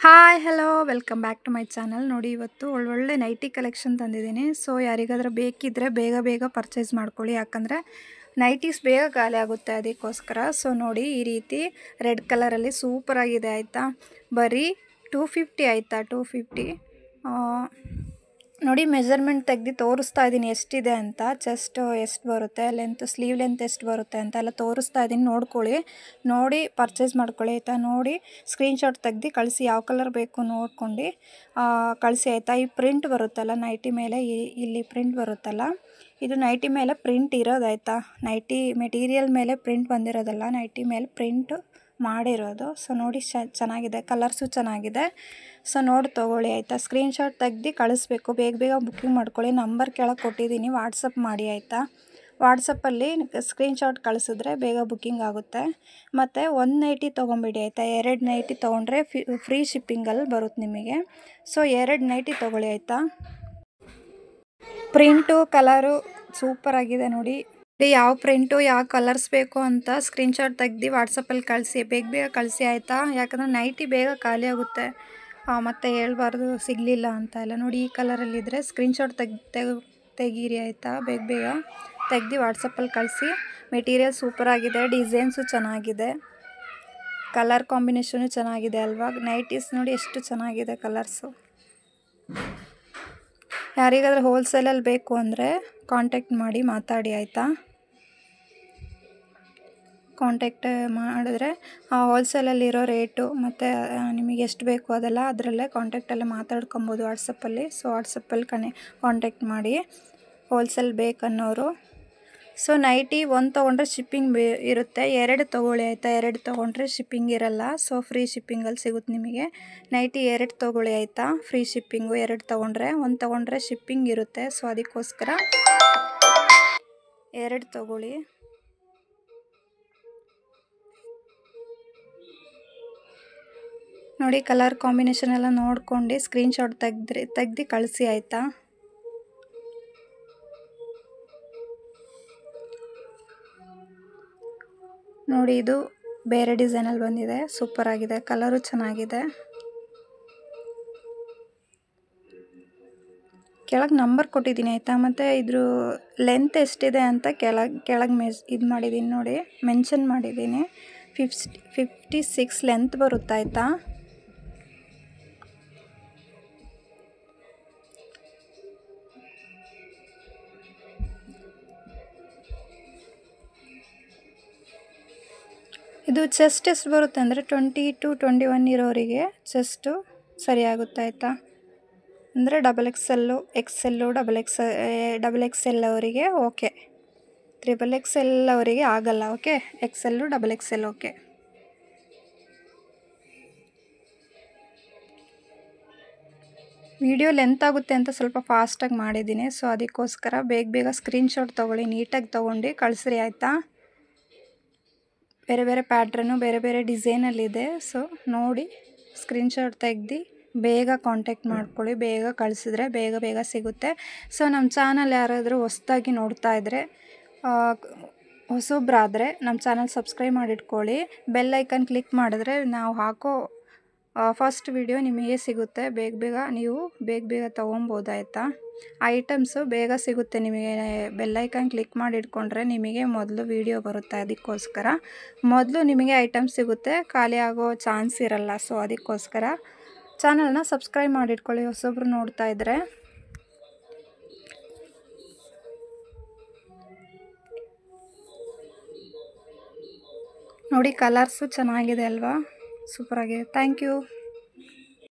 Hi hello welcome back to my channel. ನೋಡಿ, ಇವತ್ತು ಒಳ್ಳೊಳ್ಳೆ ನೈಟಿ ಕಲೆಕ್ಷನ್ ತಂದಿದ್ದೀನಿ. ಸೊ ಯಾರಿಗಾದ್ರೂ ಬೇಕಿದ್ದರೆ ಬೇಗ ಬೇಗ ಪರ್ಚೇಸ್ ಮಾಡ್ಕೊಳ್ಳಿ, ಯಾಕಂದರೆ ನೈಟೀಸ್ ಬೇಗ ಖಾಲಿ ಆಗುತ್ತೆ, ಅದಕ್ಕೋಸ್ಕರ. ಸೊ ನೋಡಿ, ಈ ರೀತಿ ರೆಡ್ ಕಲರಲ್ಲಿ ಸೂಪರಾಗಿದೆ ಆಯಿತಾ. ಬರೀ 250 ಆಯಿತಾ, 250. ನೋಡಿ, ಮೆಜರ್ಮೆಂಟ್ ತೆಗೆದು ತೋರಿಸ್ತಾ ಇದ್ದೀನಿ ಎಷ್ಟಿದೆ ಅಂತ. ಚೆಸ್ಟ್ ಎಷ್ಟು ಬರುತ್ತೆ, ಲೆಂತ್, ಸ್ಲೀವ್ ಲೆಂತ್ ಎಷ್ಟು ಬರುತ್ತೆ ಅಂತ ಎಲ್ಲ ತೋರಿಸ್ತಾ ಇದ್ದೀನಿ. ನೋಡ್ಕೊಳ್ಳಿ, ನೋಡಿ ಪರ್ಚೇಸ್ ಮಾಡ್ಕೊಳ್ಳಿ ಆಯಿತಾ. ನೋಡಿ, ಸ್ಕ್ರೀನ್ಶಾಟ್ ತೆಗೆದು ಕಳಿಸಿ, ಯಾವ ಕಲರ್ ಬೇಕು ನೋಡ್ಕೊಂಡು ಕಳಿಸಿ ಆಯಿತಾ. ಈ ಪ್ರಿಂಟ್ ಬರುತ್ತಲ್ಲ ನೈಟಿ ಮೇಲೆ, ಇಲ್ಲಿ ಪ್ರಿಂಟ್ ಬರುತ್ತಲ್ಲ, ಇದು ನೈಟಿ ಮೇಲೆ ಪ್ರಿಂಟ್ ಇರೋದಾಯ್ತಾ. ನೈಟಿ ಮೆಟೀರಿಯಲ್ ಮೇಲೆ ಪ್ರಿಂಟ್ ಬಂದಿರೋದಲ್ಲ, ನೈಟಿ ಮೇಲೆ ಪ್ರಿಂಟ್ ಮಾಡಿರೋದು. ಸೊ ನೋಡಿ, ಚೆನ್ನಾಗಿದೆ, ಕಲರ್ಸು ಚೆನ್ನಾಗಿದೆ. ಸೊ ನೋಡಿ ತೊಗೊಳ್ಳಿ ಆಯಿತಾ. ಸ್ಕ್ರೀನ್ಶಾಟ್ ತೆಗ್ದು ಕಳಿಸ್ಬೇಕು, ಬೇಗ ಬೇಗ ಬುಕ್ಕಿಂಗ್ ಮಾಡ್ಕೊಳ್ಳಿ. ನಂಬರ್ ಕೆಳಗೆ ಕೊಟ್ಟಿದ್ದೀನಿ, ವಾಟ್ಸಪ್ ಮಾಡಿ ಆಯಿತಾ. ವಾಟ್ಸಪ್ಪಲ್ಲಿ ಸ್ಕ್ರೀನ್ಶಾಟ್ ಕಳಿಸಿದ್ರೆ ಬೇಗ ಬುಕ್ಕಿಂಗ್ ಆಗುತ್ತೆ. ಮತ್ತು ಒಂದು ನೈಟಿ ತೊಗೊಂಬಿಡಿ ಆಯಿತಾ. 2 ನೈಟಿ ತೊಗೊಂಡ್ರೆ ಫ್ರೀ ಶಿಪ್ಪಿಂಗಲ್ಲಿ ಬರುತ್ತೆ ನಿಮಗೆ. ಸೊ 2 ನೈಟಿ ತೊಗೊಳ್ಳಿ ಆಯಿತಾ. ಪ್ರಿಂಟು ಕಲರು ಸೂಪರಾಗಿದೆ ನೋಡಿ. ಯಾವ ಪ್ರಿಂಟು ಯಾವ ಕಲರ್ಸ್ ಬೇಕು ಅಂತ ಸ್ಕ್ರೀನ್ಶಾಟ್ ತೆಗ್ದು ವಾಟ್ಸಪ್ಪಲ್ಲಿ ಕಳಿಸಿ, ಬೇಗ ಬೇಗ ಕಳಿಸಿ ಆಯಿತಾ. ಯಾಕಂದರೆ ನೈಟಿ ಬೇಗ ಖಾಲಿ ಆಗುತ್ತೆ, ಮತ್ತು ಹೇಳ್ಬಾರ್ದು ಸಿಗಲಿಲ್ಲ ಅಂತ ಎಲ್ಲ. ನೋಡಿ, ಈ ಕಲರಲ್ಲಿದ್ದರೆ ಸ್ಕ್ರೀನ್ಶಾಟ್ ತೆಗೀರಿ ಆಯಿತಾ. ಬೇಗ ಬೇಗ ತೆಗ್ದು ವಾಟ್ಸಪ್ಪಲ್ಲಿ ಕಳಿಸಿ. ಮೆಟೀರಿಯಲ್ ಸೂಪರಾಗಿದೆ, ಡಿಸೈನ್ಸು ಚೆನ್ನಾಗಿದೆ, ಕಲರ್ ಕಾಂಬಿನೇಷನು ಚೆನ್ನಾಗಿದೆ ಅಲ್ವಾ. ನೈಟೀಸ್ ನೋಡಿ ಎಷ್ಟು ಚೆನ್ನಾಗಿದೆ ಕಲರ್ಸು. ಯಾರಿಗಾದ್ರೂ ಹೋಲ್ಸೇಲಲ್ಲಿ ಬೇಕು ಅಂದರೆ ಕಾಂಟ್ಯಾಕ್ಟ್ ಮಾಡಿ ಮಾತಾಡಿ ಆಯಿತಾ. ಕಾಂಟ್ಯಾಕ್ಟ್ ಮಾಡಿದ್ರೆ ಹೋಲ್ಸೇಲಲ್ಲಿರೋ ರೇಟು ಮತ್ತು ನಿಮಗೆ ಎಷ್ಟು ಬೇಕು ಅದೆಲ್ಲ ಅದರಲ್ಲೇ ಕಾಂಟ್ಯಾಕ್ಟಲ್ಲೇ ಮಾತಾಡ್ಕೊಬೋದು ವಾಟ್ಸಪ್ಪಲ್ಲಿ. ಸೊ ವಾಟ್ಸಪ್ಪಲ್ಲಿ ಕಾಂಟ್ಯಾಕ್ಟ್ ಮಾಡಿ, ಹೋಲ್ಸೇಲ್ ಬೇಕನ್ನೋರು. ಸೊ ನೈಟಿ 1 ತೊಗೊಂಡ್ರೆ ಶಿಪ್ಪಿಂಗ್ ಇರುತ್ತೆ, 2 ತೊಗೊಳ್ಳಿ ಆಯಿತಾ. 2 ತೊಗೊಂಡ್ರೆ ಶಿಪ್ಪಿಂಗ್ ಇರಲ್ಲ, ಸೊ ಫ್ರೀ ಶಿಪ್ಪಿಂಗಲ್ಲಿ ಸಿಗುತ್ತೆ ನಿಮಗೆ. ನೈಟಿ 2 ತೊಗೊಳ್ಳಿ ಆಯಿತಾ, ಫ್ರೀ ಶಿಪ್ಪಿಂಗು 2 ತೊಗೊಂಡ್ರೆ. 1 ತೊಗೊಂಡ್ರೆ ಶಿಪ್ಪಿಂಗ್ ಇರುತ್ತೆ, ಸೊ ಅದಕ್ಕೋಸ್ಕರ 2 ತೊಗೊಳ್ಳಿ. ನೋಡಿ, ಕಲರ್ ಕಾಂಬಿನೇಷನ್ ಎಲ್ಲ ನೋಡ್ಕೊಂಡು ಸ್ಕ್ರೀನ್ಶಾಟ್ ತೆಗ್ದು ಕಳಿಸಿ ಆಯಿತಾ. ನೋಡಿ, ಇದು ಬೇರೆ ಡಿಸೈನಲ್ಲಿ ಬಂದಿದೆ, ಸೂಪರಾಗಿದೆ, ಕಲರು ಚೆನ್ನಾಗಿದೆ. ಕೆಳಗೆ ನಂಬರ್ ಕೊಟ್ಟಿದ್ದೀನಿ ಆಯಿತಾ. ಮತ್ತು ಇದ್ರ ಲೆಂತ್ ಎಷ್ಟಿದೆ ಅಂತ ಕೆಳಗೆ ಇದು ಮಾಡಿದ್ದೀನಿ ನೋಡಿ, ಮೆನ್ಷನ್ ಮಾಡಿದ್ದೀನಿ. 56 ಲೆಂತ್ ಬರುತ್ತಾಯ್ತಾ. ಇದು ಚೆಸ್ಟ್ ಎಷ್ಟು ಬರುತ್ತೆ ಅಂದರೆ 20 to 21 ಇರೋರಿಗೆ ಚೆಸ್ಟು ಸರಿಯಾಗುತ್ತೆ ಆಯಿತಾ. ಅಂದರೆ XXL, XL, XXL ಅವರಿಗೆ ಓಕೆ, XXL ಅವರಿಗೆ ಆಗಲ್ಲ, okay. XL, XXL okay. Video length ಆಗುತ್ತೆ ಅಂತ ಸ್ವಲ್ಪ ಫಾಸ್ಟಾಗಿ ಮಾಡಿದ್ದೀನಿ, ಸೊ ಅದಕ್ಕೋಸ್ಕರ ಬೇಗ ಬೇಗ ಸ್ಕ್ರೀನ್ಶಾಟ್ ತೊಗೊಳ್ಳಿ, ನೀಟಾಗಿ ತೊಗೊಂಡು ಕಳಿಸ್ರಿ ಆಯಿತಾ. ಬೇರೆ ಬೇರೆ ಪ್ಯಾಟ್ರನ್ನು, ಬೇರೆ ಬೇರೆ ಡಿಸೈನಲ್ಲಿದೆ. ಸೊ ನೋಡಿ, ಸ್ಕ್ರೀನ್ಶಾಟ್ ತೆಗ್ದು ಬೇಗ ಕಾಂಟ್ಯಾಕ್ಟ್ ಮಾಡ್ಕೊಳ್ಳಿ, ಬೇಗ ಕಳಿಸಿದ್ರೆ ಬೇಗ ಬೇಗ ಸಿಗುತ್ತೆ. ಸೊ ನಮ್ಮ ಚಾನಲ್ ಯಾರಾದರೂ ಹೊಸ್ದಾಗಿ ನೋಡ್ತಾ ಇದ್ದರೆ, ಹೊಸಬ್ರಾದರೆ ನಮ್ಮ ಚಾನಲ್ ಸಬ್ಸ್ಕ್ರೈಬ್ ಮಾಡಿಟ್ಕೊಳ್ಳಿ. ಬೆಲ್ ಐಕನ್ ಕ್ಲಿಕ್ ಮಾಡಿದ್ರೆ ನಾವು ಹಾಕೋ ಫಸ್ಟ್ ವಿಡಿಯೋ ನಿಮಗೆ ಸಿಗುತ್ತೆ. ಬೇಗ ಬೇಗ ನೀವು ಬೇಗ ತೊಗೊಬೋದಾಯ್ತಾ. ಐಟಮ್ಸು ಬೇಗ ಸಿಗುತ್ತೆ ನಿಮಗೆ. ಬೆಲ್ ಐಕನ್ ಕ್ಲಿಕ್ ಮಾಡಿ ಇಟ್ಕೊಂಡ್ರೆ ನಿಮಗೆ ಮೊದಲು ವಿಡಿಯೋ ಬರುತ್ತೆ, ಅದಕ್ಕೋಸ್ಕರ ಮೊದಲು ನಿಮಗೆ ಐಟಮ್ಸ್ ಸಿಗುತ್ತೆ, ಖಾಲಿ ಆಗೋ ಚಾನ್ಸ್ ಇರಲ್ಲ. ಸೊ ಅದಕ್ಕೋಸ್ಕರ ಚಾನಲ್ನ ಸಬ್ಸ್ಕ್ರೈಬ್ ಮಾಡಿಟ್ಕೊಳ್ಳಿ ಹೊಸೊಬ್ರು ನೋಡ್ತಾ ಇದ್ದರೆ. ನೋಡಿ, ಕಲರ್ಸು ಚೆನ್ನಾಗಿದೆ ಅಲ್ವಾ, ಸೂಪರಾಗಿದೆ. Thank you.